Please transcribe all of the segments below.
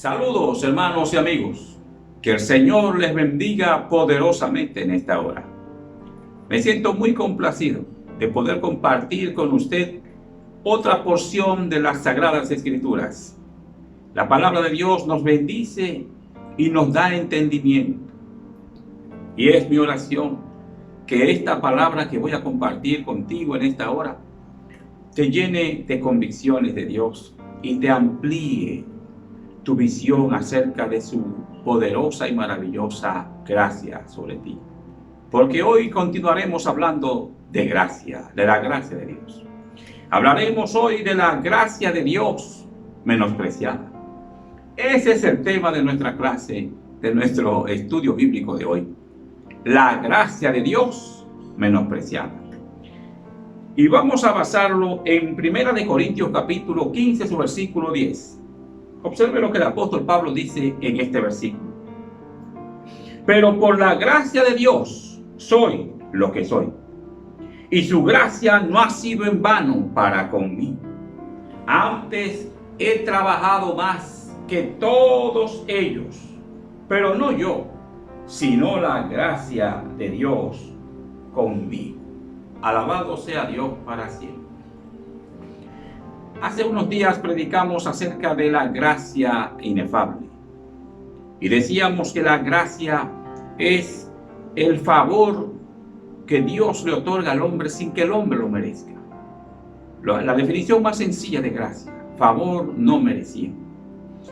Saludos, hermanos y amigos. Que el Señor les bendiga poderosamente en esta hora. Me siento muy complacido de poder compartir con usted otra porción de las Sagradas Escrituras. La palabra de Dios nos bendice y nos da entendimiento. Y es mi oración que esta palabra que voy a compartir contigo en esta hora te llene de convicciones de Dios y te amplíe tu visión acerca de su poderosa y maravillosa gracia sobre ti. Porque hoy continuaremos hablando de gracia, de la gracia de Dios. Hablaremos hoy de la gracia de Dios menospreciada. Ese es el tema de nuestra clase, de nuestro estudio bíblico de hoy. La gracia de Dios menospreciada. Y vamos a basarlo en 1 Corintios capítulo 15, su versículo 10. Observe lo que el apóstol Pablo dice en este versículo. Pero por la gracia de Dios soy lo que soy, y su gracia no ha sido en vano para conmigo. Antes he trabajado más que todos ellos, pero no yo, sino la gracia de Dios conmigo. Alabado sea Dios para siempre. Hace unos días predicamos acerca de la gracia inefable. Y decíamos que la gracia es el favor que Dios le otorga al hombre sin que el hombre lo merezca. La definición más sencilla de gracia, favor no merecido.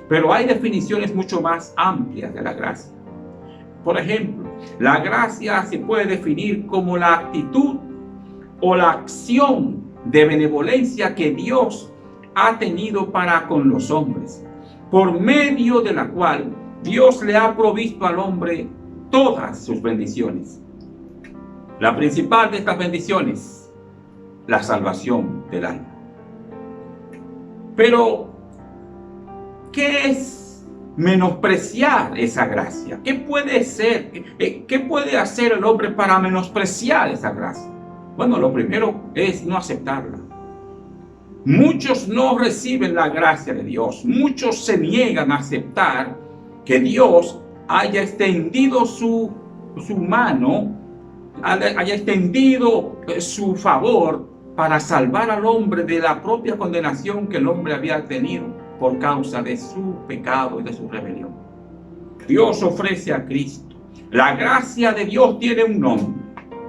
Pero hay definiciones mucho más amplias de la gracia. Por ejemplo, la gracia se puede definir como la actitud o la acción de benevolencia que Dios ha tenido para con los hombres, por medio de la cual Dios le ha provisto al hombre todas sus bendiciones. La principal de estas bendiciones, la salvación del alma. Pero, ¿qué es menospreciar esa gracia? ¿Qué puede ser? ¿Qué puede hacer el hombre para menospreciar esa gracia? Bueno, lo primero es no aceptarla. Muchos no reciben la gracia de Dios. Muchos se niegan a aceptar que Dios haya extendido su mano, haya extendido su favor para salvar al hombre de la propia condenación que el hombre había tenido por causa de su pecado y de su rebelión. Dios ofrece a Cristo. La gracia de Dios tiene un nombre.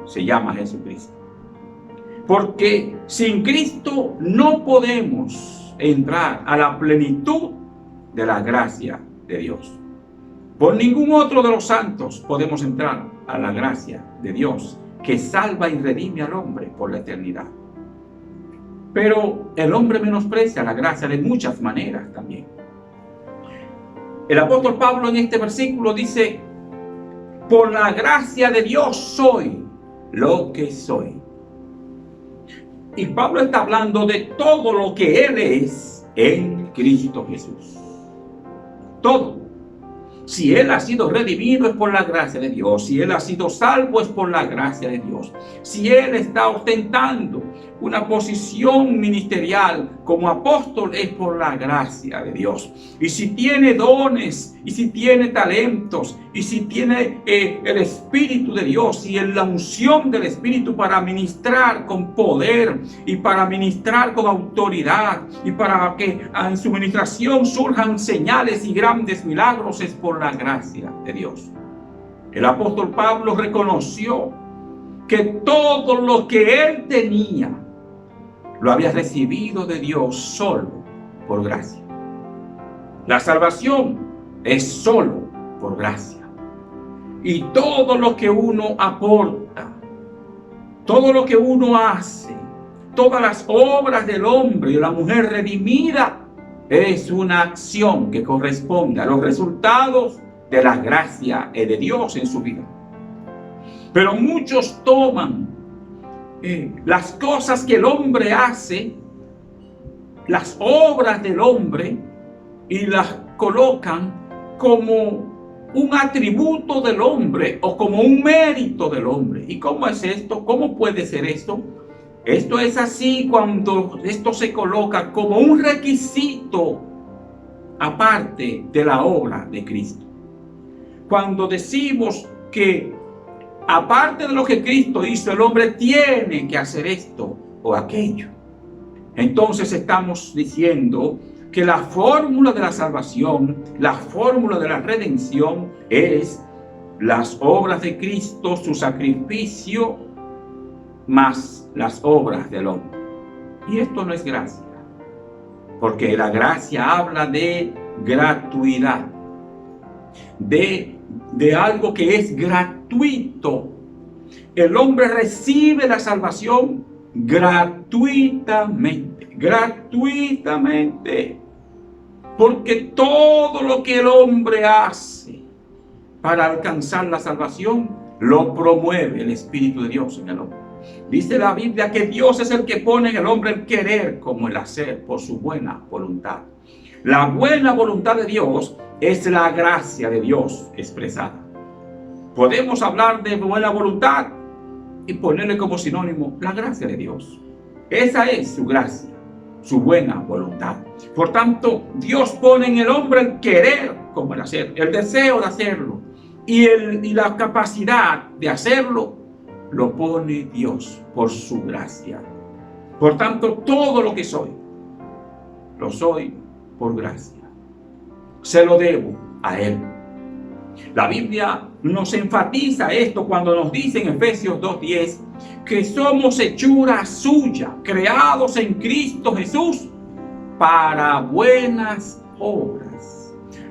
Se llama Jesucristo. Porque sin Cristo no podemos entrar a la plenitud de la gracia de Dios. Por ningún otro de los santos podemos entrar a la gracia de Dios que salva y redime al hombre por la eternidad. Pero el hombre menosprecia la gracia de muchas maneras también. El apóstol Pablo en este versículo dice: por la gracia de Dios soy lo que soy. Y Pablo está hablando de todo lo que él es en Cristo Jesús. Todo. Si él ha sido redimido es por la gracia de Dios. Si él ha sido salvo es por la gracia de Dios. Si él está ostentando una posición ministerial como apóstol es por la gracia de Dios. Y si tiene dones, y si tiene talentos, y si tiene el Espíritu de Dios y la unción del Espíritu para ministrar con poder y para ministrar con autoridad y para que en su ministración surjan señales y grandes milagros, es por la gracia de Dios. El apóstol Pablo reconoció que todo lo que él tenía lo había recibido de Dios solo por gracia. La salvación es solo por gracia. Y todo lo que uno aporta, todo lo que uno hace, todas las obras del hombre y de la mujer redimida, es una acción que corresponde a los resultados de la gracia de Dios en su vida. Pero muchos toman las cosas que el hombre hace, las obras del hombre, y las colocan como un atributo del hombre o como un mérito del hombre. ¿Y cómo es esto? ¿Cómo puede ser esto? Esto es así cuando esto se coloca como un requisito aparte de la obra de Cristo. Cuando decimos que aparte de lo que Cristo hizo, el hombre tiene que hacer esto o aquello, entonces estamos diciendo que la fórmula de la salvación, la fórmula de la redención es las obras de Cristo, su sacrificio, más las obras del hombre. Y esto no es gracia, porque la gracia habla de gratuidad, de algo que es gratuito. El hombre recibe la salvación gratuitamente, porque todo lo que el hombre hace para alcanzar la salvación lo promueve el Espíritu de Dios en el hombre. Dice la Biblia que Dios es el que pone en el hombre el querer como el hacer por su buena voluntad. La buena voluntad de Dios es la gracia de Dios expresada. Podemos hablar de buena voluntad y ponerle como sinónimo la gracia de Dios. Esa es su gracia, su buena voluntad. Por tanto, Dios pone en el hombre el querer como el hacer, el deseo de hacerlo y la capacidad de hacerlo lo pone Dios por su gracia. Por tanto, todo lo que soy, lo soy por gracia. Se lo debo a Él. La Biblia nos enfatiza esto cuando nos dice en Efesios 2:10 que somos hechura suya, creados en Cristo Jesús para buenas obras.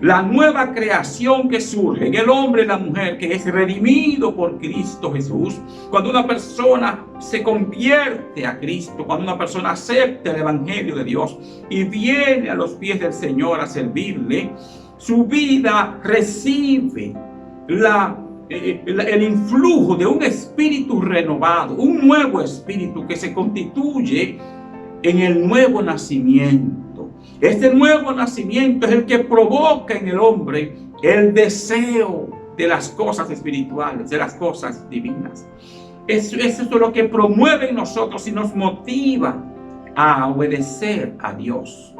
La nueva creación que surge en el hombre y la mujer, que es redimido por Cristo Jesús, cuando una persona se convierte a Cristo, cuando una persona acepta el Evangelio de Dios y viene a los pies del Señor a servirle, su vida recibe el influjo de un espíritu renovado, un nuevo espíritu que se constituye en el nuevo nacimiento. Este nuevo nacimiento es el que provoca en el hombre el deseo de las cosas espirituales, de las cosas divinas. Eso es lo que promueve en nosotros y nos motiva a obedecer a Dios.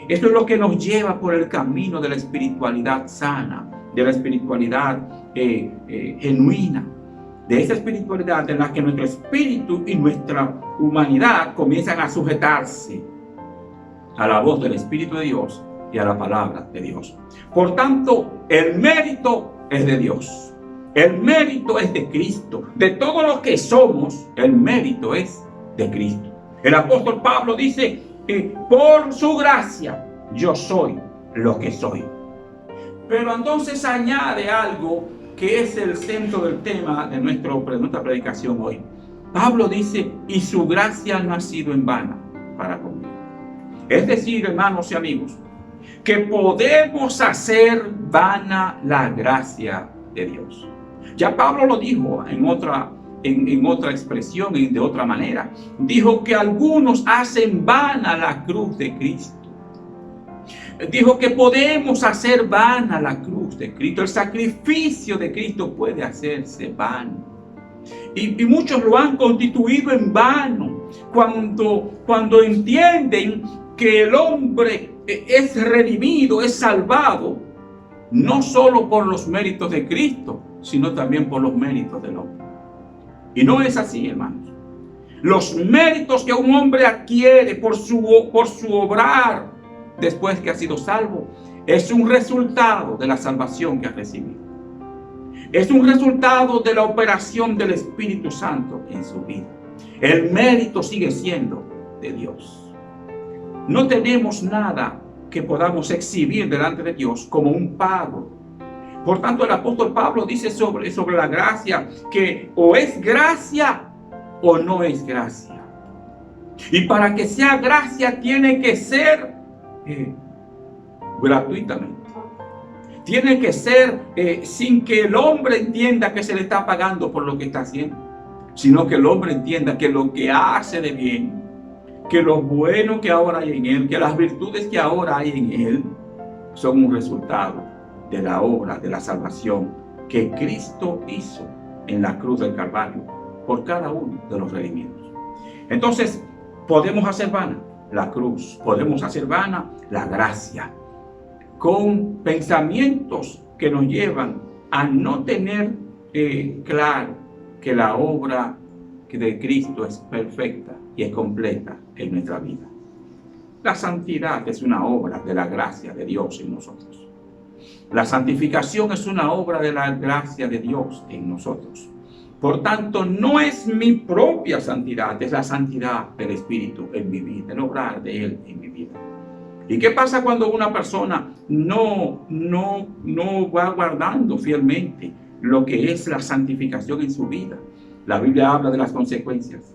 Esto es lo que nos lleva por el camino de la espiritualidad sana, de la espiritualidad genuina, de esa espiritualidad en la que nuestro espíritu y nuestra humanidad comienzan a sujetarse a la voz del Espíritu de Dios y a la palabra de Dios. Por tanto, el mérito es de Dios. El mérito es de Cristo. De todo lo que somos, el mérito es de Cristo. El apóstol Pablo dice que por su gracia yo soy lo que soy. Pero entonces añade algo que es el centro del tema de nuestra predicación hoy. Pablo dice, y su gracia no ha sido en vano para conmigo. Es decir, hermanos y amigos, que podemos hacer vana la gracia de Dios. Ya Pablo lo dijo en otra expresión y de otra manera. Dijo que algunos hacen vana la cruz de Cristo. Dijo que podemos hacer vana la cruz de Cristo. El sacrificio de Cristo puede hacerse vano. Y muchos lo han constituido en vano cuando entienden que el hombre es redimido, es salvado, no solo por los méritos de Cristo, sino también por los méritos del hombre. Y no es así, hermanos. Los méritos que un hombre adquiere por su obrar después que ha sido salvo es un resultado de la salvación que ha recibido. Es un resultado de la operación del Espíritu Santo en su vida. El mérito sigue siendo de Dios. No tenemos nada que podamos exhibir delante de Dios como un pago. Por tanto, el apóstol Pablo dice sobre la gracia que o es gracia o no es gracia. Y para que sea gracia tiene que ser gratuitamente. Tiene que ser sin que el hombre entienda que se le está pagando por lo que está haciendo, sino que el hombre entienda que lo que hace de bien, que lo bueno que ahora hay en él, que las virtudes que ahora hay en él son un resultado de la obra de la salvación que Cristo hizo en la cruz del Calvario por cada uno de los redimidos. Entonces, podemos hacer vana la cruz, podemos hacer vana la gracia. con pensamientos que nos llevan a no tener claro que la obra de Cristo es perfecta y es completa en nuestra vida. La santidad es una obra de la gracia de Dios en nosotros. La santificación es una obra de la gracia de Dios en nosotros. Por tanto, no es mi propia santidad, es la santidad del Espíritu en mi vida, el obrar de Él en mi vida. ¿Y qué pasa cuando una persona no va guardando fielmente lo que es la santificación en su vida? La Biblia habla de las consecuencias.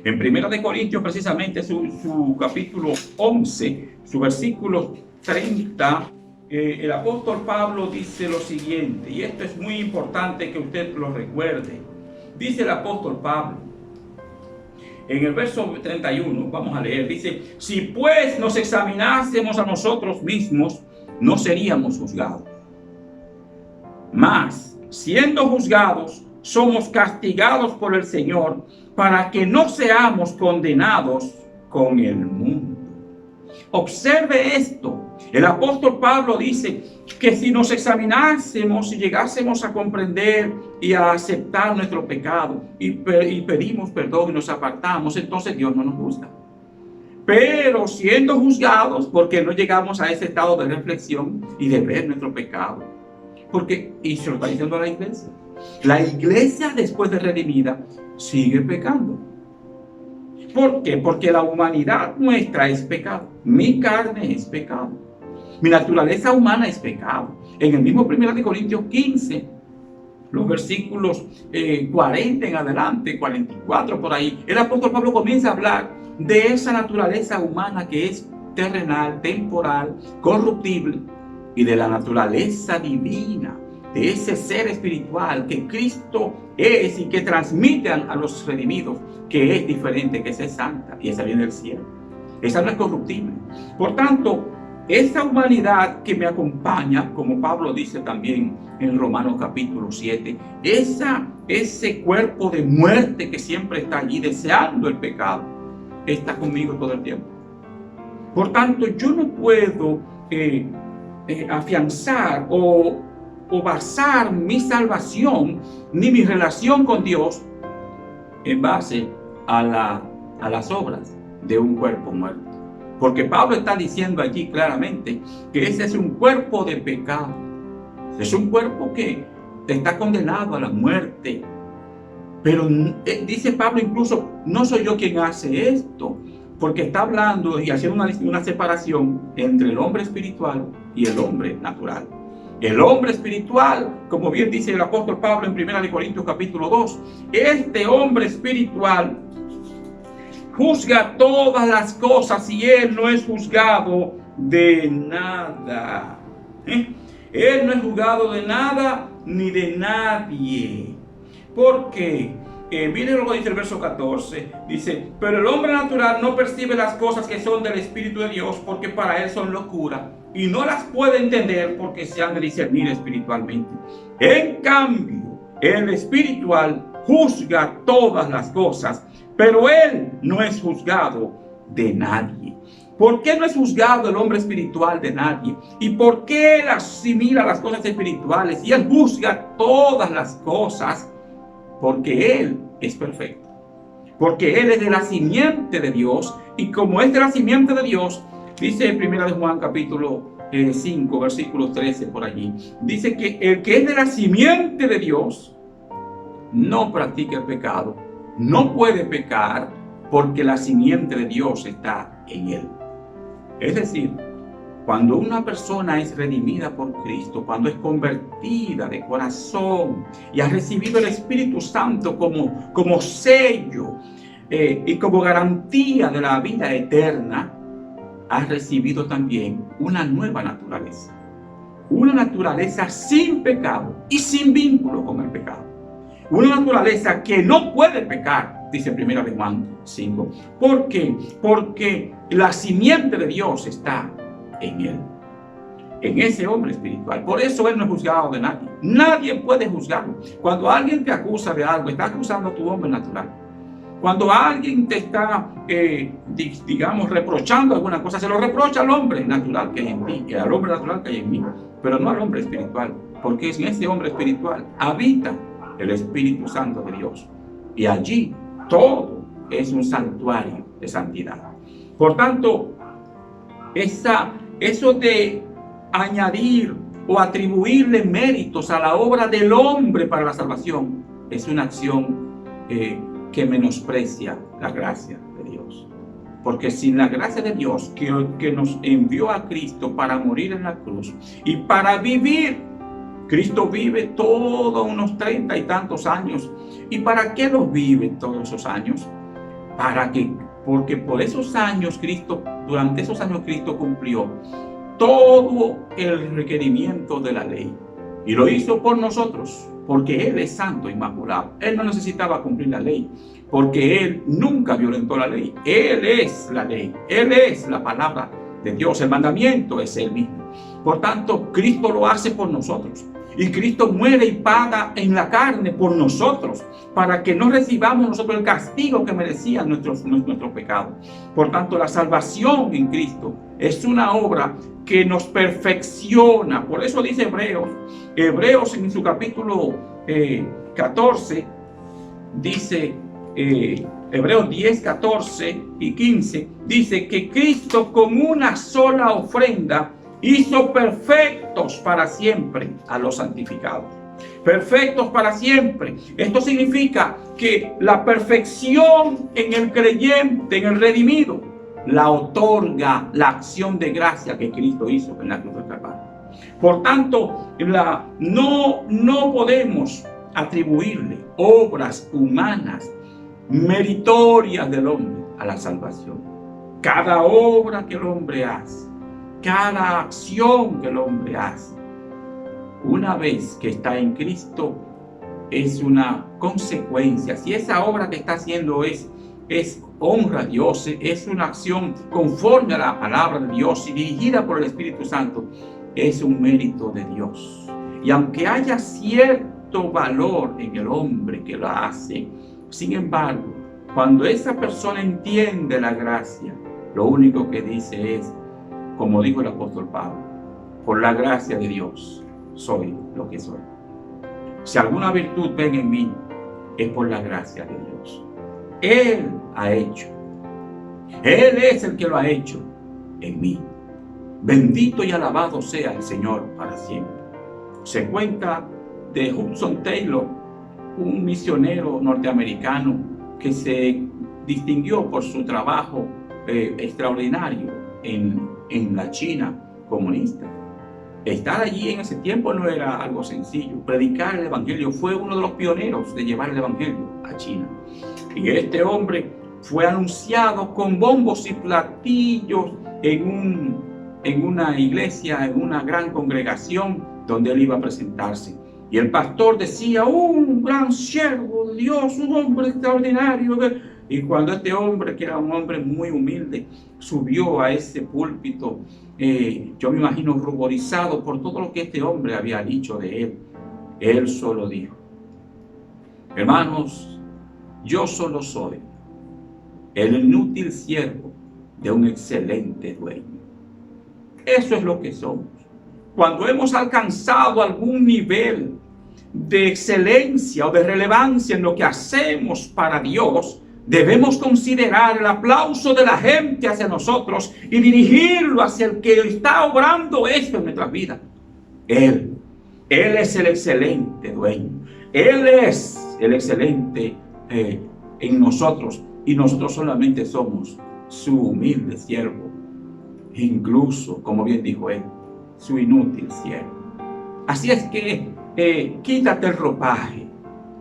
En 1 Corintios, precisamente, su capítulo 11, su versículo 30, el apóstol Pablo dice lo siguiente, y esto es muy importante que usted lo recuerde. Dice el apóstol Pablo, en el verso 31, vamos a leer, dice: si pues nos examinásemos a nosotros mismos, no seríamos juzgados. Mas, siendo juzgados, somos castigados por el Señor, para que no seamos condenados con el mundo. Observe esto. El apóstol Pablo dice que si nos examinásemos y llegásemos a comprender y a aceptar nuestro pecado y pedimos perdón y nos apartamos, entonces Dios no nos juzga. Pero siendo juzgados, porque no llegamos a ese estado de reflexión y de ver nuestro pecado. Porque, y se lo está diciendo a la iglesia. La iglesia, después de redimida, sigue pecando. ¿Por qué? Porque la humanidad nuestra es pecado. Mi carne es pecado. Mi naturaleza humana es pecado. En el mismo 1 Corintios 15, los versículos 40 en adelante, 44 por ahí, el apóstol Pablo comienza a hablar de esa naturaleza humana que es terrenal, temporal, corruptible, y de la naturaleza divina, de ese ser espiritual que Cristo es y que transmite a los redimidos, que es diferente, que esa es santa y esa viene del cielo. Esa no es corruptible. Por tanto, esa humanidad que me acompaña, como Pablo dice también en Romanos capítulo 7, ese cuerpo de muerte que siempre está allí deseando el pecado, está conmigo todo el tiempo. Por tanto, yo no puedo afianzar o basar mi salvación ni mi relación con Dios en base a las obras de un cuerpo muerto. Porque Pablo está diciendo allí claramente que ese es un cuerpo de pecado. Es un cuerpo que está condenado a la muerte. Pero dice Pablo incluso, no soy yo quien hace esto, porque está hablando y haciendo una separación entre el hombre espiritual y el hombre natural. El hombre espiritual, como bien dice el apóstol Pablo en 1 Corintios capítulo 2, este hombre espiritual juzga todas las cosas y él no es juzgado de nada. Él no es juzgado de nada ni de nadie. ¿Por qué? Miren lo que dice el verso 14. Dice: pero el hombre natural no percibe las cosas que son del Espíritu de Dios, porque para él son locura, y no las puede entender porque se han de discernir espiritualmente. En cambio, el espiritual juzga todas las cosas, pero él no es juzgado de nadie. ¿Por qué no es juzgado el hombre espiritual de nadie? ¿Y por qué él asimila las cosas espirituales y él juzga todas las cosas? Porque él es perfecto. Porque él es de la simiente de Dios. Y como es de la simiente de Dios, dice en 1 Juan capítulo 5, versículo 13 por allí, dice que el que es de la simiente de Dios no practica el pecado, no puede pecar, porque la simiente de Dios está en él. Es decir, cuando una persona es redimida por Cristo, cuando es convertida de corazón y ha recibido el Espíritu Santo como sello y como garantía de la vida eterna, ha recibido también una nueva naturaleza. Una naturaleza sin pecado y sin vínculo con el pecado. Una naturaleza que no puede pecar, dice 1 Juan 5. ¿Por qué? Porque la simiente de Dios está en él, en ese hombre espiritual. Por eso él no es juzgado de nadie. Nadie puede juzgarlo. Cuando alguien te acusa de algo, está acusando a tu hombre natural. Cuando alguien te está, digamos, reprochando alguna cosa, se lo reprocha al hombre natural que hay en ti, al hombre natural que hay en mí, pero no al hombre espiritual, porque en ese hombre espiritual habita el Espíritu Santo de Dios. Y allí todo es un santuario de santidad. Por tanto, eso de añadir o atribuirle méritos a la obra del hombre para la salvación es una acción que menosprecia la gracia de Dios. Porque sin la gracia de Dios que nos envió a Cristo para morir en la cruz y para vivir, Cristo vive todos unos 30 y tantos años. ¿Y para qué los vive todos esos años? Porque por esos años durante esos años Cristo cumplió todo el requerimiento de la ley. Y lo hizo por nosotros, porque Él es santo, inmaculado. Él no necesitaba cumplir la ley, porque Él nunca violentó la ley. Él es la ley, Él es la palabra de Dios, el mandamiento es Él mismo. Por tanto, Cristo lo hace por nosotros. Y Cristo muere y paga en la carne por nosotros, para que no recibamos nosotros el castigo que merecían nuestros pecados. Por tanto, la salvación en Cristo es una obra que nos perfecciona. Por eso dice Hebreos en su capítulo 14, dice Hebreos 10, 14 y 15, dice que Cristo con una sola ofrenda hizo perfectos para siempre a los santificados. Perfectos para siempre. Esto significa que la perfección en el creyente, en el redimido, la otorga la acción de gracia que Cristo hizo en la cruz del Calvario. Por tanto, no podemos atribuirle obras humanas meritorias del hombre a la salvación. Cada obra que el hombre hace, cada acción que el hombre hace, una vez que está en Cristo, es una consecuencia. Si esa obra que está haciendo es honra a Dios, es una acción conforme a la palabra de Dios y dirigida por el Espíritu Santo, es un mérito de Dios. Y aunque haya cierto valor en el hombre que lo hace, sin embargo, cuando esa persona entiende la gracia, lo único que dice es, como dijo el apóstol Pablo, por la gracia de Dios soy lo que soy. Si alguna virtud ven en mí, es por la gracia de Dios. Él ha hecho. Él es el que lo ha hecho en mí. Bendito y alabado sea el Señor para siempre. Se cuenta de Hudson Taylor, un misionero norteamericano que se distinguió por su trabajo extraordinario en la China comunista. Estar allí en ese tiempo no era algo sencillo. Predicar el evangelio, fue uno de los pioneros de llevar el evangelio a China. Y este hombre fue anunciado con bombos y platillos en una iglesia, en una gran congregación donde él iba a presentarse. Y el pastor decía, un gran siervo de Dios, un hombre extraordinario. Y cuando este hombre, que era un hombre muy humilde, subió a ese púlpito, yo me imagino ruborizado por todo lo que este hombre había dicho de él solo dijo, hermanos, yo solo soy el inútil siervo de un excelente dueño. Eso es lo que somos. Cuando hemos alcanzado algún nivel de excelencia o de relevancia en lo que hacemos para Dios, debemos considerar el aplauso de la gente hacia nosotros y dirigirlo hacia el que está obrando esto en nuestras vidas. Él es el excelente dueño. Él es el excelente en nosotros, y nosotros solamente somos su humilde siervo, incluso, como bien dijo él, su inútil siervo. Así es que quítate el ropaje,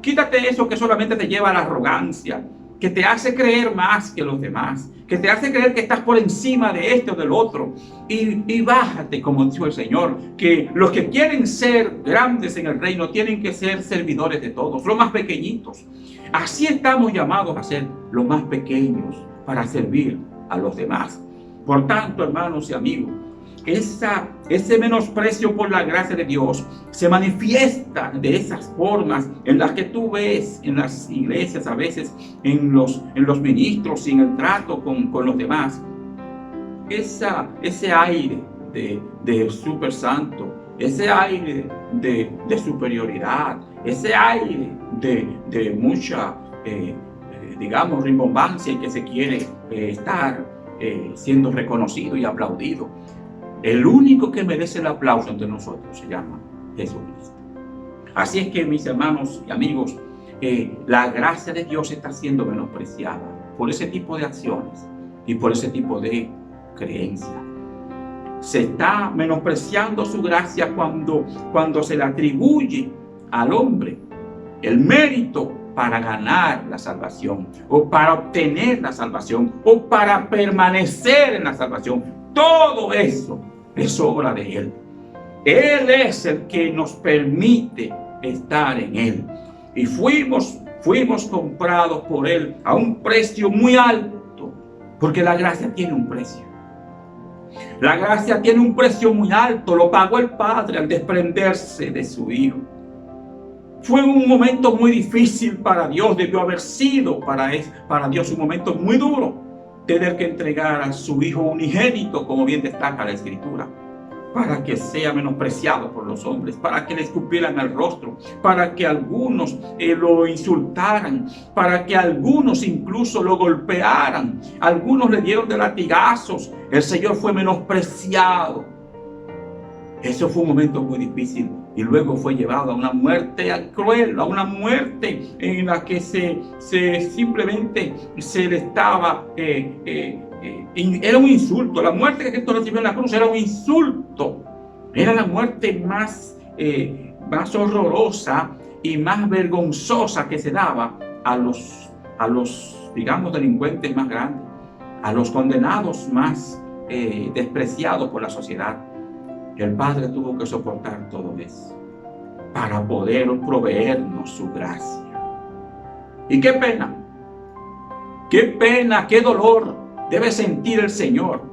quítate eso que solamente te lleva a la arrogancia, que te hace creer más que los demás, que te hace creer que estás por encima de este o del otro, y bájate, como dijo el Señor, que los que quieren ser grandes en el reino tienen que ser servidores de todos, los más pequeñitos. Así estamos llamados a ser los más pequeños para servir a los demás. Por tanto, hermanos y amigos, ese menosprecio por la gracia de Dios se manifiesta de esas formas en las que tú ves en las iglesias, a veces en los ministros y en el trato con los demás. Ese aire de super santo, ese aire de superioridad, ese aire de mucha, digamos, rimbombancia y que se quiere estar siendo reconocido y aplaudido. El único que merece el aplauso entre nosotros se llama Jesucristo. Así es que, mis hermanos y amigos, la gracia de Dios está siendo menospreciada por ese tipo de acciones y por ese tipo de creencias. Se está menospreciando su gracia cuando se le atribuye al hombre el mérito para ganar la salvación, o para obtener la salvación, o para permanecer en la salvación. Todo eso es obra de Él. Él es el que nos permite estar en Él. Y fuimos comprados por Él a un precio muy alto, porque la gracia tiene un precio. La gracia tiene un precio muy alto, lo pagó el Padre al desprenderse de su Hijo. Fue un momento muy difícil para Dios, debió haber sido para Dios un momento muy duro, tener que entregar a su Hijo unigénito, como bien destaca la Escritura, para que sea menospreciado por los hombres, para que le escupieran al rostro, para que algunos lo insultaran, para que algunos incluso lo golpearan, algunos le dieron de latigazos. El Señor fue menospreciado. Eso fue un momento muy difícil, y luego fue llevado a una muerte cruel, a una muerte en la que simplemente se le estaba era un insulto. La muerte que Cristo recibió en la cruz era un insulto. Era la muerte más horrorosa y más vergonzosa que se daba a los digamos, delincuentes más grandes, a los condenados más despreciados por la sociedad. El Padre tuvo que soportar todo eso para poder proveernos su gracia. Y qué pena, qué dolor debe sentir el Señor,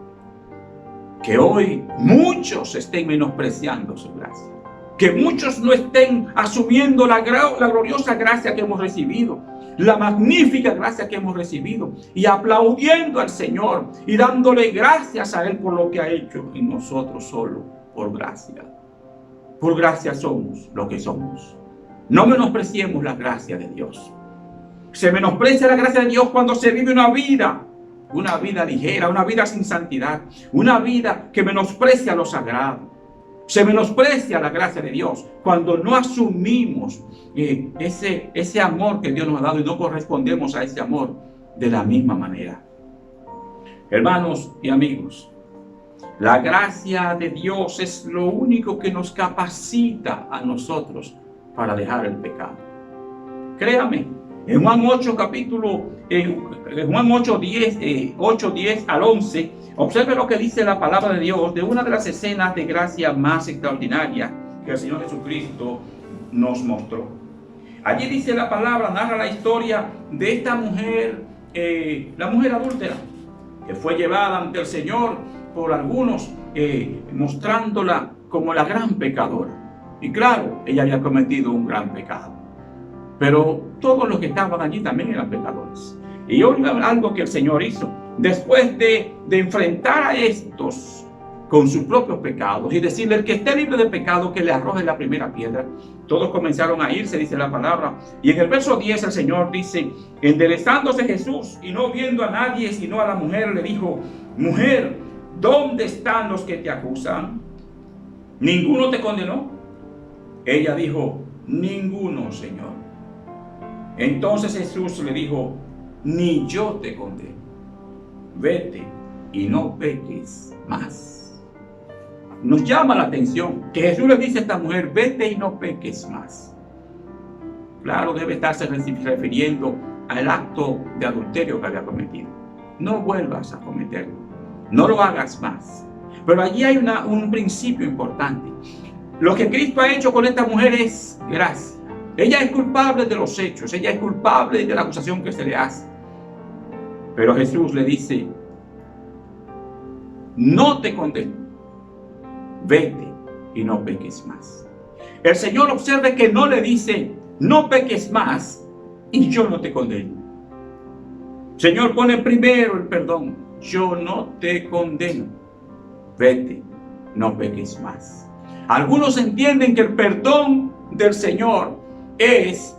que hoy muchos estén menospreciando su gracia, que muchos no estén asumiendo la gloriosa gracia que hemos recibido, la magnífica gracia que hemos recibido, y aplaudiendo al Señor y dándole gracias a Él por lo que ha hecho en nosotros solo. Por gracia. Por gracia somos lo que somos. No menospreciemos la gracia de Dios. Se menosprecia la gracia de Dios cuando se vive una vida ligera, una vida sin santidad, una vida que menosprecia lo sagrado. Se menosprecia la gracia de Dios cuando no asumimos ese amor que Dios nos ha dado y no correspondemos a ese amor de la misma manera. Hermanos y amigos, la gracia de Dios es lo único que nos capacita a nosotros para dejar el pecado. Créame, en Juan 8, Juan 8, 10 al 11, observe lo que dice la palabra de Dios de una de las escenas de gracia más extraordinarias que el Señor Jesucristo nos mostró. Allí dice la palabra, narra la historia de esta mujer, la mujer adúltera, que fue llevada ante el Señor por algunos, mostrándola como la gran pecadora. Y claro, ella había cometido un gran pecado, pero todos los que estaban allí también eran pecadores. Y oiga algo que el Señor hizo. Después de enfrentar a estos con sus propios pecados y decirle: el que esté libre de pecado, que le arroje la primera piedra, todos comenzaron a irse, dice la palabra. Y en el verso 10 el Señor dice: enderezándose Jesús y no viendo a nadie sino a la mujer, le dijo: mujer, ¿dónde están los que te acusan? ¿Ninguno te condenó? Ella dijo: ninguno, Señor. Entonces Jesús le dijo: ni yo te condeno. Vete y no peques más. Nos llama la atención que Jesús le dice a esta mujer: vete y no peques más. Claro, debe estarse refiriendo al acto de adulterio que había cometido. No vuelvas a cometerlo. No lo hagas más. Pero allí hay un principio importante. Lo que Cristo ha hecho con esta mujer es gracia. Ella es culpable de los hechos. Ella es culpable de la acusación que se le hace. Pero Jesús le dice: no te condeno. vete y no peques más. El Señor observe que no le dice, no peques más y yo no te condeno. Señor pone primero el perdón. Yo no te condeno. Vete, no peques más. Algunos entienden que el perdón del Señor es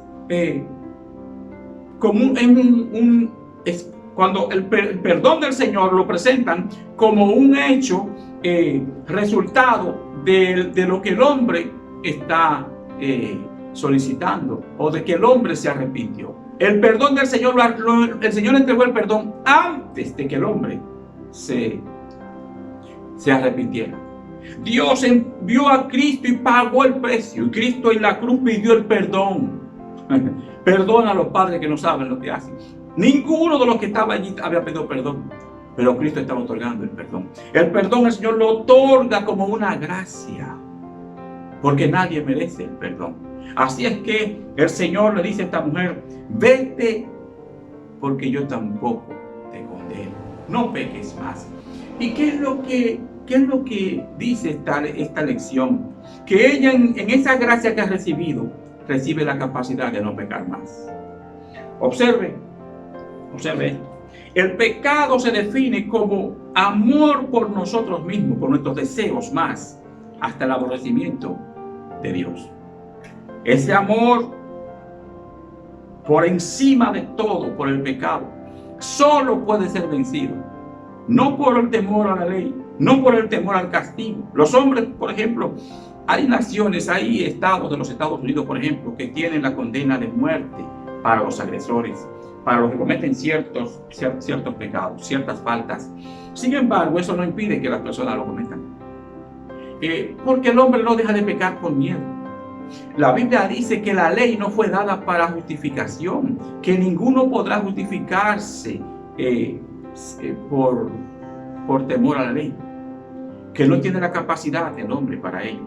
como cuando el perdón del Señor lo presentan como un hecho resultado de lo que el hombre está solicitando o de que el hombre se arrepintió. El perdón del Señor, el Señor entregó el perdón antes de que el hombre se arrepintiera. Dios envió a Cristo y pagó el precio. Y Cristo en la cruz pidió el perdón. Perdona a los padres que no saben lo que hacen. Ninguno de los que estaba allí había pedido perdón, pero Cristo estaba otorgando el perdón. El perdón el Señor lo otorga como una gracia, porque nadie merece el perdón. Así es que el Señor le dice a esta mujer, vete, porque yo tampoco te condeno. No peques más. ¿Y qué es lo que dice esta lección? Que ella en esa gracia que ha recibido, recibe la capacidad de no pecar más. Observe esto. El pecado se define como amor por nosotros mismos, por nuestros deseos más, hasta el aborrecimiento de Dios. Ese amor por encima de todo, por el pecado, solo puede ser vencido. No por el temor a la ley, no por el temor al castigo. Los hombres, por ejemplo, hay naciones, hay estados de los Estados Unidos, por ejemplo, que tienen la condena de muerte para los agresores, para los que cometen ciertos pecados, ciertas faltas. Sin embargo, eso no impide que las personas lo cometan. Porque el hombre no deja de pecar con miedo. La Biblia dice que la ley no fue dada para justificación, que ninguno podrá justificarse por temor a la ley, que no tiene la capacidad el hombre para ello.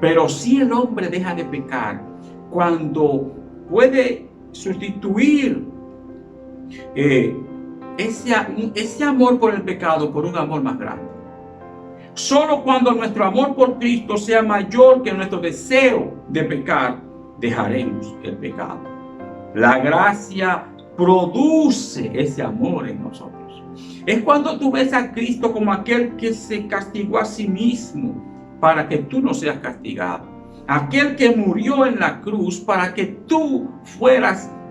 Pero si el hombre deja de pecar cuando puede sustituir ese amor por el pecado por un amor más grande. Solo cuando nuestro amor por Cristo sea mayor que nuestro deseo de pecar, dejaremos el pecado. La gracia produce ese amor en nosotros. Es cuando tú ves a Cristo como aquel que se castigó a sí mismo para que tú no seas castigado. Aquel que murió en la cruz para que tú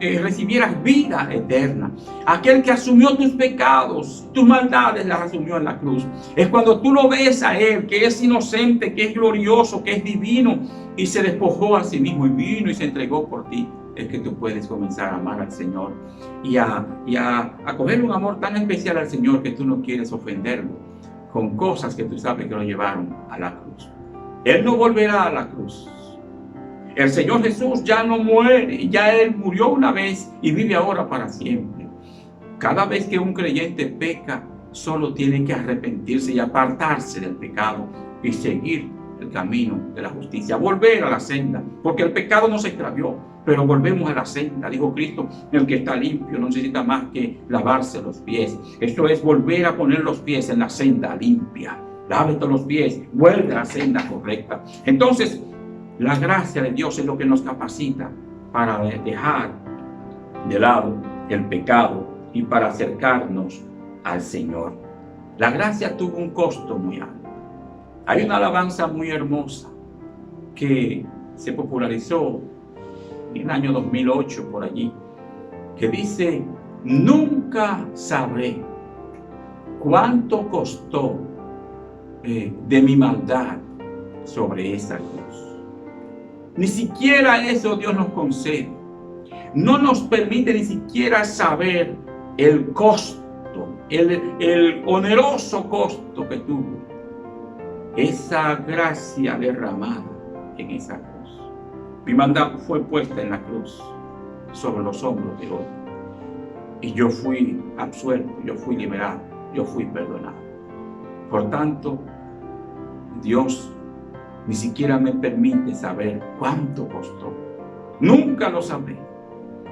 recibieras vida eterna. Aquel que asumió tus pecados, tus maldades las asumió en la cruz. Es cuando tú lo ves a Él, que es inocente, que es glorioso, que es divino, y se despojó a sí mismo y vino y se entregó por ti. Es que tú puedes comenzar a amar al Señor y a coger un amor tan especial al Señor que tú no quieres ofenderlo con cosas que tú sabes que lo llevaron a la cruz. Él no volverá a la cruz. El Señor Jesús ya no muere, ya Él murió una vez y vive ahora para siempre. Cada vez que un creyente peca, solo tiene que arrepentirse y apartarse del pecado y seguir el camino de la justicia, volver a la senda, porque el pecado no se extravió, pero volvemos a la senda. Dijo Cristo, el que está limpio no necesita más que lavarse los pies. Esto es volver a poner los pies en la senda limpia. Lávate los pies, vuelve a la senda correcta. Entonces, la gracia de Dios es lo que nos capacita para dejar de lado el pecado y para acercarnos al Señor. La gracia tuvo un costo muy alto. Hay una alabanza muy hermosa que se popularizó en el año 2008 por allí, que dice: nunca sabré cuánto costó de mi maldad sobre esa cruz. Ni siquiera eso Dios nos concede. No nos permite ni siquiera saber el costo, el oneroso costo que tuvo esa gracia derramada en esa cruz. Mi maldad fue puesta en la cruz sobre los hombros de otro. Y yo fui absuelto, yo fui liberado, yo fui perdonado. Por tanto, Dios ni siquiera me permite saber cuánto costó. Nunca lo sabré.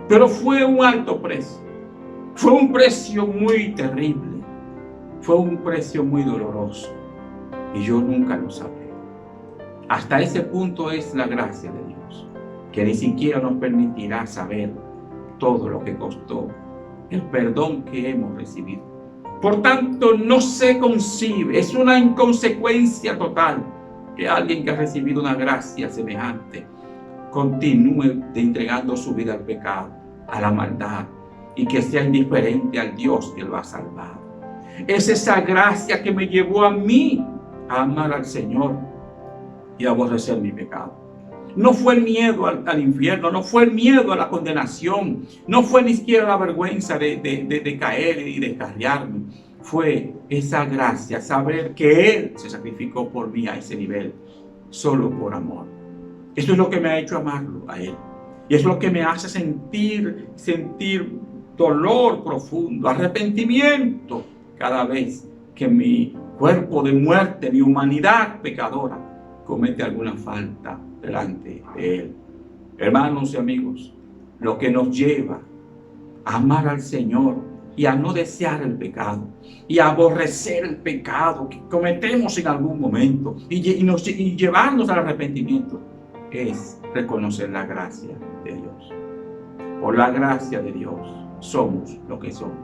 Pero fue un alto precio. Fue un precio muy terrible. Fue un precio muy doloroso. Y yo nunca lo sabré. Hasta ese punto es la gracia de Dios, que ni siquiera nos permitirá saber todo lo que costó el perdón que hemos recibido. Por tanto, no se concibe, es una inconsecuencia total que alguien que ha recibido una gracia semejante continúe entregando su vida al pecado, a la maldad, y que sea indiferente al Dios que lo ha salvado. Es esa gracia que me llevó a mí a amar al Señor y a aborrecer mi pecado. No fue el miedo al infierno, no fue el miedo a la condenación, no fue ni siquiera la vergüenza de caer y descarriarme. Fue esa gracia, saber que Él se sacrificó por mí a ese nivel, solo por amor. Eso es lo que me ha hecho amarlo a Él. Y es lo que me hace sentir dolor profundo, arrepentimiento cada vez que mi cuerpo de muerte, mi humanidad pecadora, comete alguna falta delante de Él. Hermanos y amigos, lo que nos lleva a amar al Señor y a no desear el pecado y a aborrecer el pecado que cometemos en algún momento y llevarnos al arrepentimiento es reconocer la gracia de Dios. Por la gracia de Dios somos lo que somos.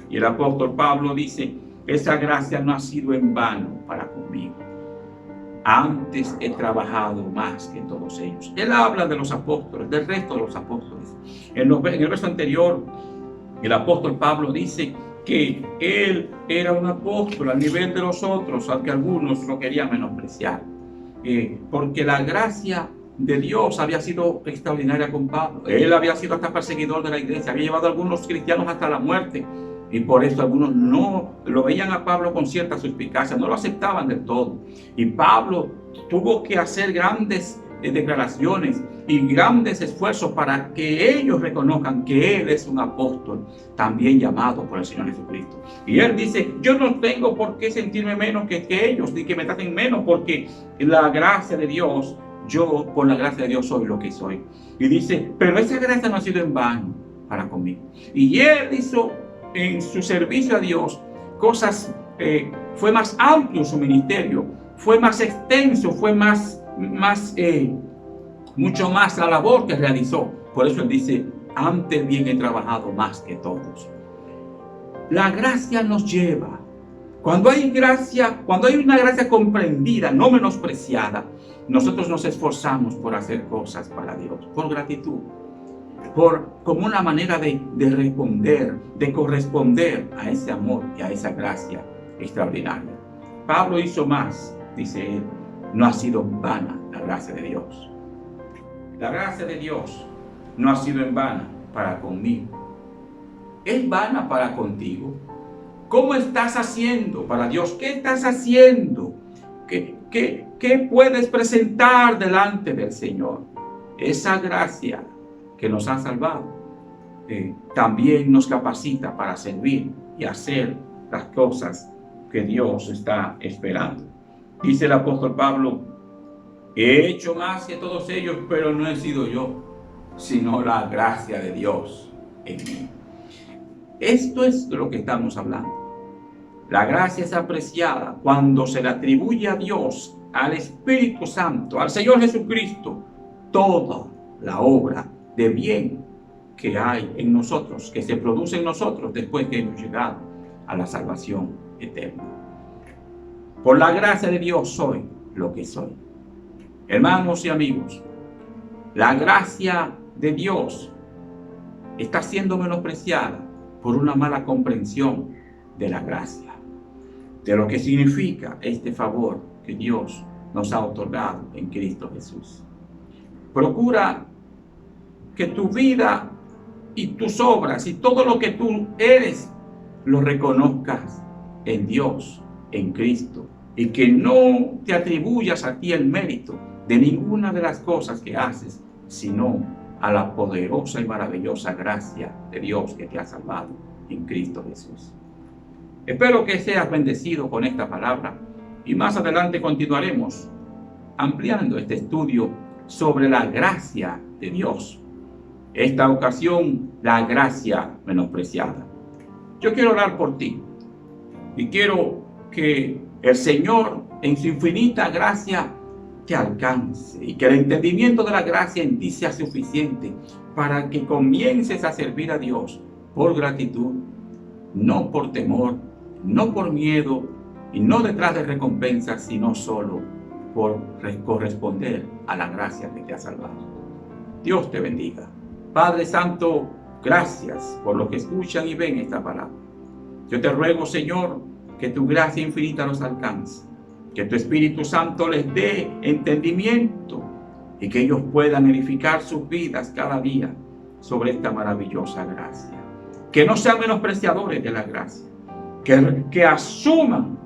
Y el apóstol Pablo dice, esa gracia no ha sido en vano para conmigo. Antes he trabajado más que todos ellos. Él habla de los apóstoles, del resto de los apóstoles. En el verso anterior, el apóstol Pablo dice que él era un apóstol al nivel de los otros, aunque algunos lo querían menospreciar. Porque la gracia de Dios había sido extraordinaria con Pablo. Él había sido hasta perseguidor de la iglesia, había llevado a algunos cristianos hasta la muerte. Y por eso algunos no lo veían a Pablo con cierta suspicacia, no lo aceptaban del todo. Y Pablo tuvo que hacer grandes declaraciones y grandes esfuerzos para que ellos reconozcan que Él es un apóstol, también llamado por el Señor Jesucristo. Y Él dice, yo no tengo por qué sentirme menos que ellos, ni que me traten menos, porque la gracia de Dios, yo por la gracia de Dios soy lo que soy. Y dice, pero esa gracia no ha sido en vano para conmigo. Y Él hizo en su servicio a Dios cosas, fue más amplio su ministerio, fue más extenso, fue mucho más la labor que realizó. Por eso Él dice, antes bien he trabajado más que todos. La gracia nos lleva, cuando hay una gracia comprendida, no menospreciada, nosotros nos esforzamos por hacer cosas para Dios, por gratitud, como una manera de responder, de corresponder a ese amor y a esa gracia extraordinaria. Pablo hizo más, dice él, no ha sido vana la gracia de Dios. La gracia de Dios no ha sido en vana para conmigo. ¿Es vana para contigo? ¿Cómo estás haciendo para Dios? ¿Qué estás haciendo? ¿Qué puedes presentar delante del Señor? Esa gracia que nos ha salvado también nos capacita para servir y hacer las cosas que Dios está esperando. Dice el apóstol Pablo, he hecho más que todos ellos, pero no he sido yo, sino la gracia de Dios en mí. Esto es de lo que estamos hablando. La gracia es apreciada cuando se le atribuye a Dios, al Espíritu Santo, al Señor Jesucristo, toda la obra de bien que hay en nosotros, que se produce en nosotros después que hemos llegado a la salvación eterna. Por la gracia de Dios soy lo que soy. Hermanos y amigos, la gracia de Dios está siendo menospreciada por una mala comprensión de la gracia, de lo que significa este favor que Dios nos ha otorgado en Cristo Jesús. Procura que tu vida y tus obras y todo lo que tú eres lo reconozcas en Dios, en Cristo, y que no te atribuyas a ti el mérito de ninguna de las cosas que haces, sino a la poderosa y maravillosa gracia de Dios que te ha salvado en Cristo Jesús. Espero que seas bendecido con esta palabra y más adelante continuaremos ampliando este estudio sobre la gracia de Dios. Esta ocasión, la gracia menospreciada. Yo quiero orar por ti y quiero que el Señor, en su infinita gracia, te alcance y que el entendimiento de la gracia en ti sea suficiente para que comiences a servir a Dios por gratitud, no por temor, no por miedo y no detrás de recompensas, sino solo por corresponder a la gracia que te ha salvado. Dios te bendiga. Padre Santo, gracias por los que escuchan y ven esta palabra. Yo te ruego, Señor, que tu gracia infinita los alcance, que tu Espíritu Santo les dé entendimiento y que ellos puedan edificar sus vidas cada día sobre esta maravillosa gracia. Que no sean menospreciadores de la gracia, que asuman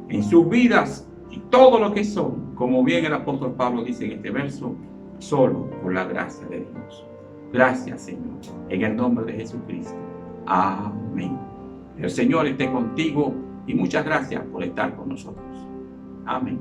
en sus vidas y todo lo que son, como bien el apóstol Pablo dice en este verso, solo por la gracia de Dios. Gracias, Señor, en el nombre de Jesucristo. Amén. El Señor esté contigo y muchas gracias por estar con nosotros. Amén.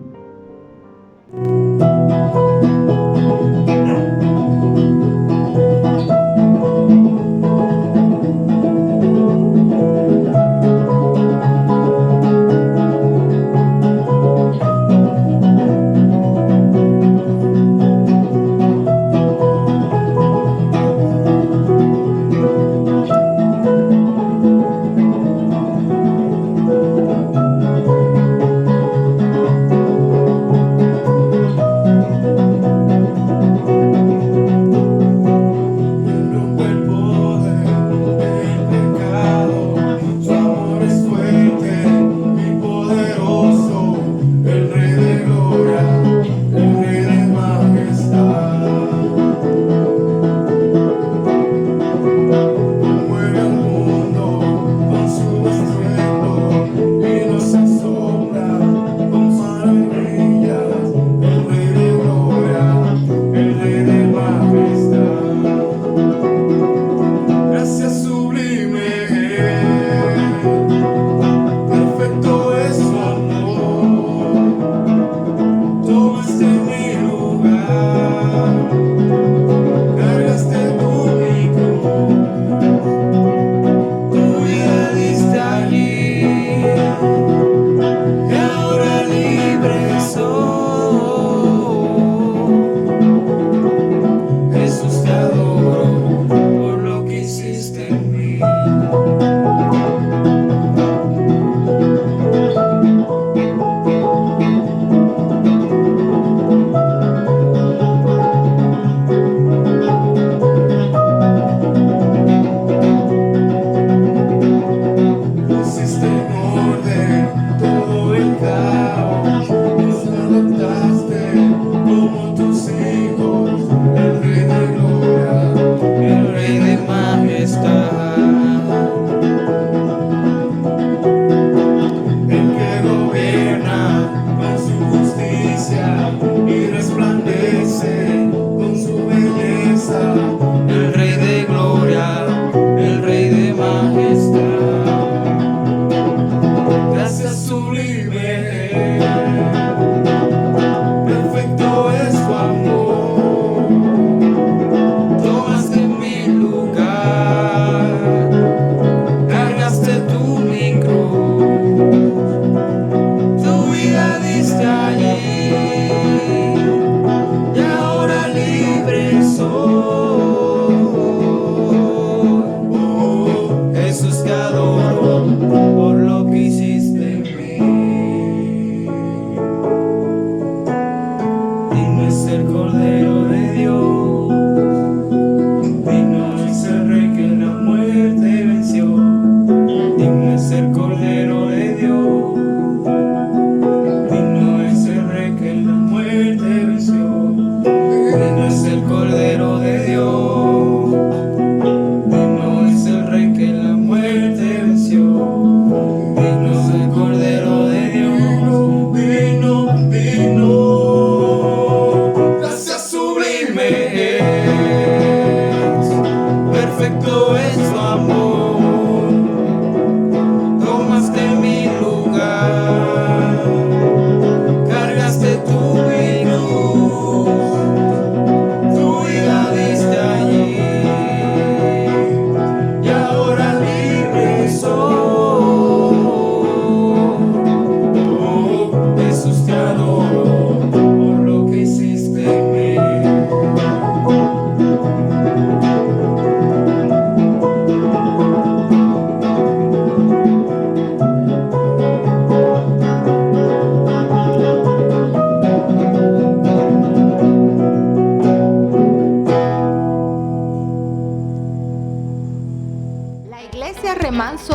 Perfecto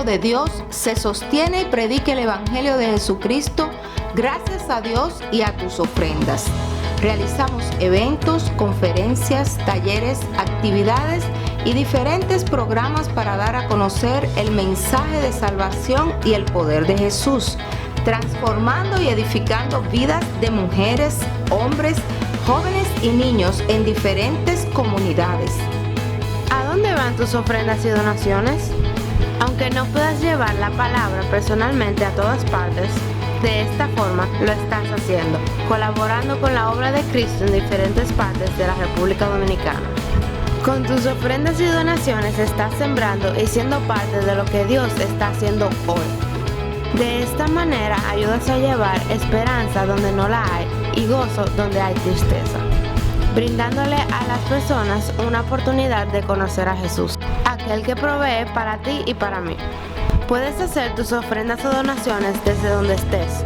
de Dios se sostiene y predique el Evangelio de Jesucristo gracias a Dios y a tus ofrendas. Realizamos eventos, conferencias, talleres, actividades y diferentes programas para dar a conocer el mensaje de salvación y el poder de Jesús, transformando y edificando vidas de mujeres, hombres, jóvenes y niños en diferentes comunidades. ¿A dónde van tus ofrendas y donaciones? Aunque no puedas llevar la palabra personalmente a todas partes, de esta forma lo estás haciendo, colaborando con la obra de Cristo en diferentes partes de la República Dominicana. Con tus ofrendas y donaciones estás sembrando y siendo parte de lo que Dios está haciendo hoy. De esta manera ayudas a llevar esperanza donde no la hay y gozo donde hay tristeza, brindándole a las personas una oportunidad de conocer a Jesús, aquel que provee para ti y para mí. Puedes hacer tus ofrendas o donaciones desde donde estés.